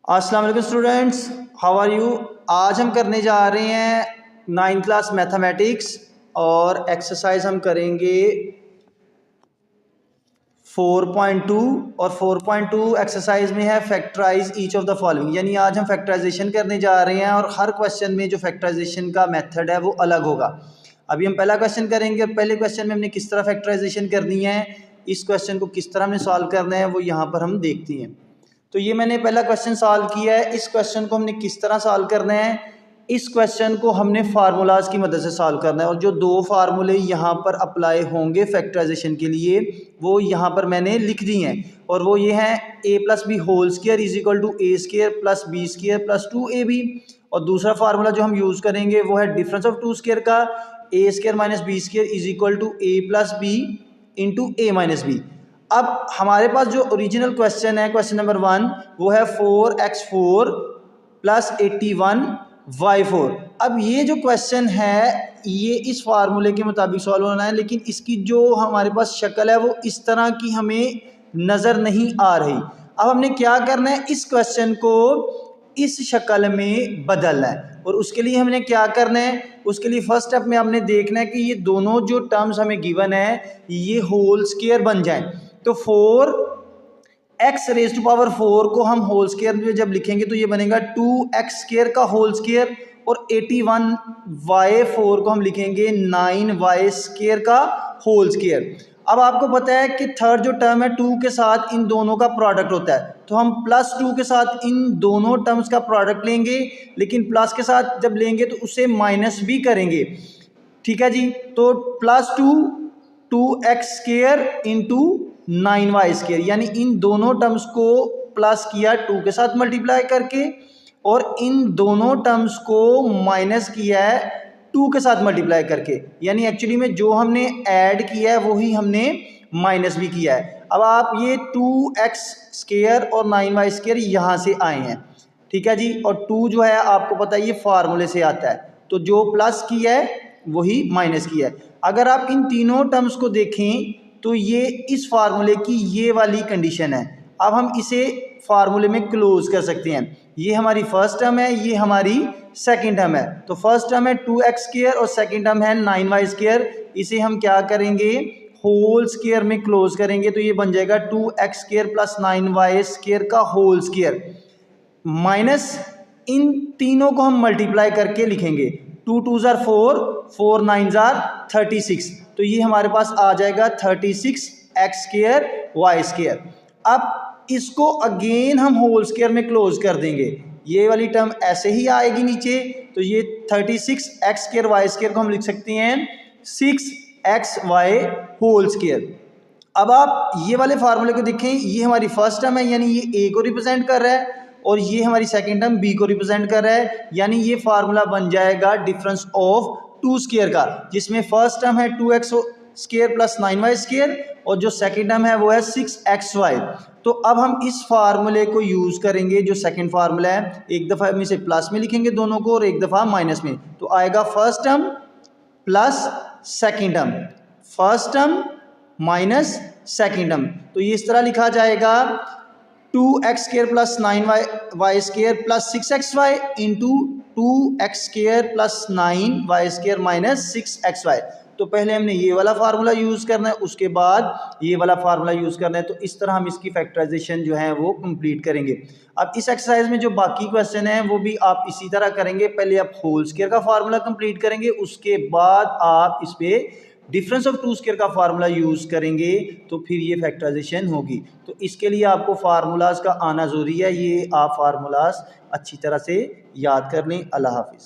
अस्सलाम वालेकुम students, how are you. आज हम करने जा रहे हैं 9th क्लास मैथमेटिक्स और एक्सरसाइज हम करेंगे 4.2 और 4.2 एक्सरसाइज में है factorise each of the following. यानी आज हम फैक्टराइजेशन करने जा रहे हैं और हर क्वेश्चन में जो फैक्टराइजेशन का मेथड है वो अलग होगा। अभी हम पहला क्वेश्चन करेंगे और पहले क्वेश्चन में हमने किस तरह फैक्टराइजेशन करनी है, इस क्वेश्चन को किस तरह हमने सॉल्व करना है वो यहाँ पर हम देखते हैं। तो ये मैंने पहला क्वेश्चन सॉल्व किया है। इस क्वेश्चन को हमने किस तरह सॉल्व करना है, इस क्वेश्चन को हमने फार्मूलाज की मदद से सॉल्व करना है और जो दो फार्मूले यहाँ पर अप्लाई होंगे फैक्टराइजेशन के लिए वो यहाँ पर मैंने लिख दी हैं और वो ये हैं a plus B whole square is equal to A square plus B square plus 2ab। और दूसरा फार्मूला जो हम यूज़ करेंगे वो है डिफरेंस ऑफ टू स्क्वायर का, A square minus B square is equal to A plus B into A minus B. अब हमारे पास जो ओरिजिनल क्वेश्चन है, क्वेश्चन नंबर 1, वो है 4x4 प्लस 81y4। अब ये जो क्वेश्चन है ये इस फार्मूले के मुताबिक सॉल्व होना है, लेकिन इसकी जो हमारे पास शक्ल है वो इस तरह की हमें नज़र नहीं आ रही। अब हमने क्या करना है, इस क्वेश्चन को इस शक्ल में बदलना है और उसके लिए हमने क्या करना है, उसके लिए फर्स्ट स्टेप में हमने देखना है कि ये दोनों जो टर्म्स हमें गिवन है ये होल स्क्वायर बन जाएं। तो 4x रेज़ टू पावर 4 को हम होल स्क्वायर में जब लिखेंगे तो ये बनेगा 2x स्क्वायर का होल स्क्वायर और 81y4 को हम लिखेंगे 9y स्क्वायर का होल स्क्वायर। अब आपको पता है कि थर्ड जो टर्म है 2 के साथ इन दोनों का प्रोडक्ट होता है, तो हम प्लस 2 के साथ इन दोनों टर्म्स का प्रोडक्ट लेंगे, लेकिन प्लस के साथ जब लेंगे तो उसे माइनस भी करेंगे। ठीक है जी, तो plus 2x square into 9y square, यानी इन दोनों टर्म्स को प्लस किया 2 के साथ मल्टीप्लाई करके और इन दोनों टर्म्स को माइनस किया है 2 के साथ मल्टीप्लाई करके। यानी एक्चुअली में जो हमने ऐड किया है वही हमने माइनस भी किया है। अब आप ये 2x स्क्वायर और 9y स्क्वायर यहाँ से आए हैं, ठीक है जी, और 2 जो है आपको पता है ये फार्मूले से आता है, तो जो प्लस किया है वही माइनस किया है। अगर आप इन तीनों टर्म्स को देखें तो ये इस फार्मूले की ये वाली कंडीशन है। अब हम इसे फार्मूले में क्लोज कर सकते हैं। ये हमारी फर्स्ट टर्म है, ये हमारी सेकंड टर्म है। तो फर्स्ट टर्म है 2x स्क्वायर और सेकंड टर्म है 9y स्क्वायर। इसे हम क्या करेंगे, होल स्क्वायर में क्लोज करेंगे तो ये बन जाएगा 2x square plus 9y square का होल स्क्वायर माइनस इन तीनों को हम मल्टीप्लाई करके लिखेंगे। 2 2s are 4, 4 9s are 36, तो ये हमारे पास आ जाएगा 36x स्क्वायर y स्क्वायर। अब इसको अगेन हम होल स्क्वायर में क्लोज कर देंगे, ये वाली टर्म ऐसे ही आएगी नीचे, तो ये 36x स्क्वायर y स्क्वायर को हम लिख सकते हैं 6xy होल स्क्वायर। अब आप ये वाले फार्मूले को देखें, ये हमारी फर्स्ट टर्म है यानी ये a को रिप्रेजेंट कर रहा है और ये हमारी सेकंड टर्म b को रिप्रेजेंट कर रहा है, यानी ये फार्मूला बन जाएगा डिफरेंस ऑफ टू स्क्वायर का, जिसमें फर्स्ट टर्म है 2x square plus 9y square और जो सेकंड टर्म है वो है 6xy। तो अब हम इस फार्मूले को यूज़ करेंगे, जो सेकंड फार्मूला है, एक दफ़ा हम इसे प्लस में लिखेंगे दोनों को और एक दफ़ा माइनस में, तो आएगा first term plus second term, first term minus second term. तो ये इस तरह लिखा जाएगा 2x square plus 9y square plus 6xy into 2x square plus 9y square minus 6xy। तो पहले हमने ये वाला फार्मूला यूज़ करना है, उसके बाद ये वाला फार्मूला यूज़ करना है। तो इस तरह हम इसकी फैक्टराइजेशन जो है वो कंप्लीट करेंगे। अब इस एक्सरसाइज में जो बाकी क्वेश्चन हैं वो भी आप इसी तरह करेंगे। पहले आप होल स्क्वायर का फार्मूला कंप्लीट करेंगे, उसके बाद आप इस पर डिफरेंस ऑफ टू स्क्वायर का फार्मूला यूज़ करेंगे, तो फिर ये फैक्टराइजेशन होगी। तो इसके लिए आपको फार्मूलाज का आना ज़रूरी है, ये आप फार्मूलाज अच्छी तरह से याद कर लें। अल्लाह हाफिज़।